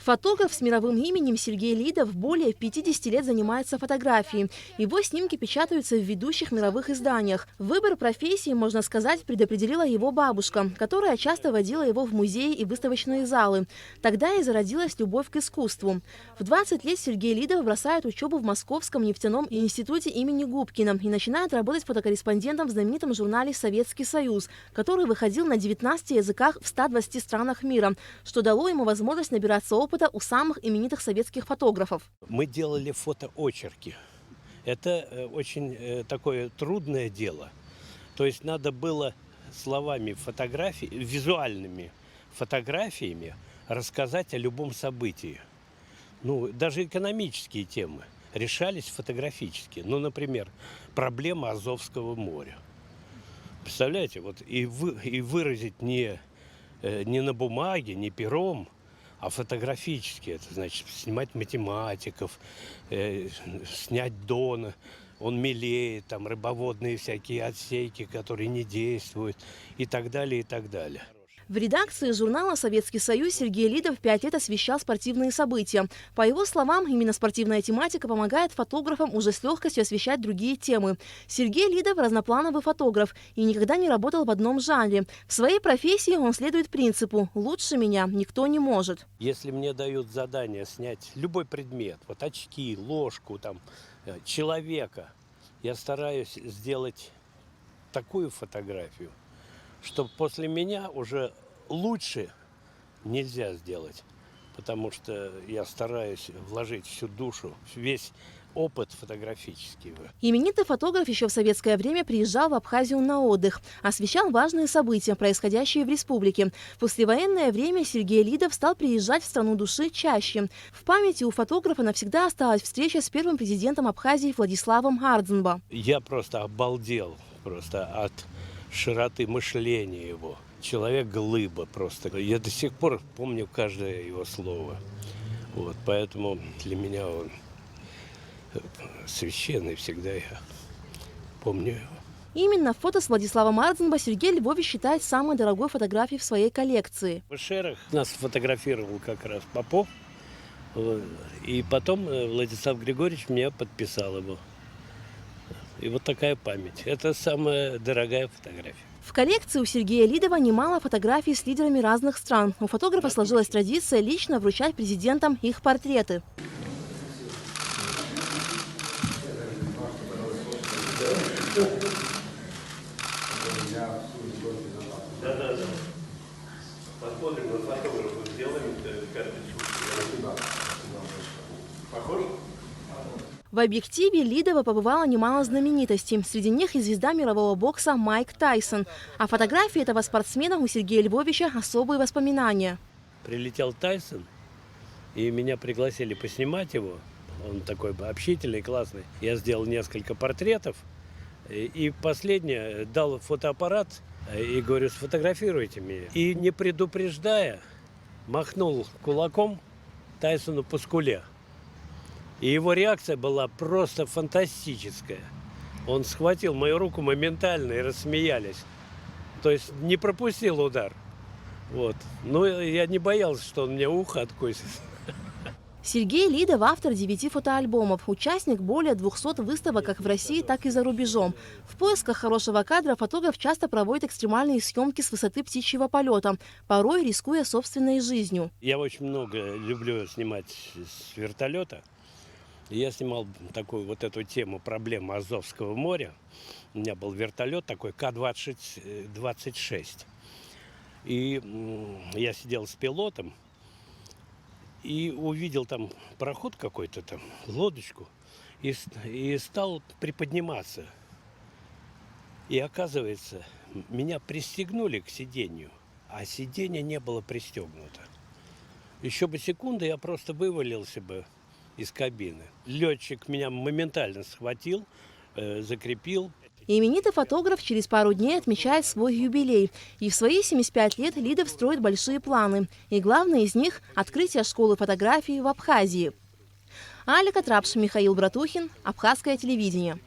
Фотограф с мировым именем Сергей Лидов более 50 лет занимается фотографией. Его снимки печатаются в ведущих мировых изданиях. Выбор профессии, можно сказать, предопределила его бабушка, которая часто водила его в музеи и выставочные залы. Тогда и зародилась любовь к искусству. В 20 лет Сергей Лидов бросает учебу в Московском нефтяном институте имени Губкина и начинает работать фотокорреспондентом в знаменитом журнале «Советский Союз», который выходил на 19 языках в 120 странах мира, что дало ему возможность набираться опыта у самых именитых советских фотографов. Мы делали фотоочерки. Это очень такое трудное дело. То есть надо было словами фотографий, визуальными фотографиями рассказать о любом событии. Ну, даже экономические темы решались фотографически. Ну, например, проблема Азовского моря. Представляете, вот и выразить не на бумаге, не пером, а фотографически. Это значит снимать математиков, снять Дона, он мелеет, там рыбоводные всякие отсеки, которые не действуют, и так далее, и так далее. В редакции журнала «Советский Союз» Сергей Лидов 5 лет освещал спортивные события. По его словам, именно спортивная тематика помогает фотографам уже с легкостью освещать другие темы. Сергей Лидов – разноплановый фотограф и никогда не работал в одном жанре. В своей профессии он следует принципу «лучше меня никто не может». Если мне дают задание снять любой предмет, вот очки, ложку, там, человека, я стараюсь сделать такую фотографию, что после меня уже лучше нельзя сделать, потому что я стараюсь вложить всю душу, весь опыт фотографический. Именитый фотограф еще в советское время приезжал в Абхазию на отдых, освещал важные события, происходящие в республике. В послевоенное время Сергей Лидов стал приезжать в страну души чаще. В памяти у фотографа навсегда осталась встреча с первым президентом Абхазии Владиславом Ардзинбо. Я просто обалдел от широты мышления его. Человек-глыба просто. Я до сих пор помню каждое его слово. Вот, поэтому для меня он священный, всегда я помню его. Именно фото с Владиславом Ардзинбо Сергей Львович считает самой дорогой фотографией в своей коллекции. В Шерах нас фотографировал как раз Попов. И потом Владислав Григорьевич меня подписал его. И вот такая память. Это самая дорогая фотография. В коллекции у Сергея Лидова немало фотографий с лидерами разных стран. У фотографа сложилась традиция лично вручать президентам их портреты. Да. Посмотрим на фотографа, сделаем карточку. Похож? В объективе Лидова побывало немало знаменитостей. Среди них и звезда мирового бокса Майк Тайсон. О фотографии этого спортсмена у Сергея Львовича особые воспоминания. Прилетел Тайсон, и меня пригласили поснимать его. Он такой общительный, классный. Я сделал несколько портретов. И последнее, дал фотоаппарат и говорю, сфотографируйте меня. И не предупреждая, махнул кулаком Тайсону по скуле. И его реакция была просто фантастическая. Он схватил мою руку моментально и рассмеялись. То есть не пропустил удар. Вот. Но я не боялся, что он мне ухо откусит. Сергей Лидов – автор 9 фотоальбомов, участник более 200 выставок как в России, так и за рубежом. В поисках хорошего кадра фотограф часто проводит экстремальные съемки с высоты птичьего полета, порой рискуя собственной жизнью. Я очень много люблю снимать с вертолета. Я снимал такую вот эту тему проблемы Азовского моря. У меня был вертолет такой К-26. И я сидел с пилотом и увидел там пароход какой-то там, лодочку, и стал приподниматься. И оказывается, меня пристегнули к сиденью, а сиденье не было пристегнуто. Еще бы секунды, я просто вывалился бы из кабины. Летчик меня моментально схватил, закрепил. Именитый фотограф через пару дней отмечает свой юбилей. И в свои 75 лет Лидов строит большие планы. И главное из них – открытие школы фотографии в Абхазии. Алика Трапш, Михаил Братухин, Абхазское телевидение.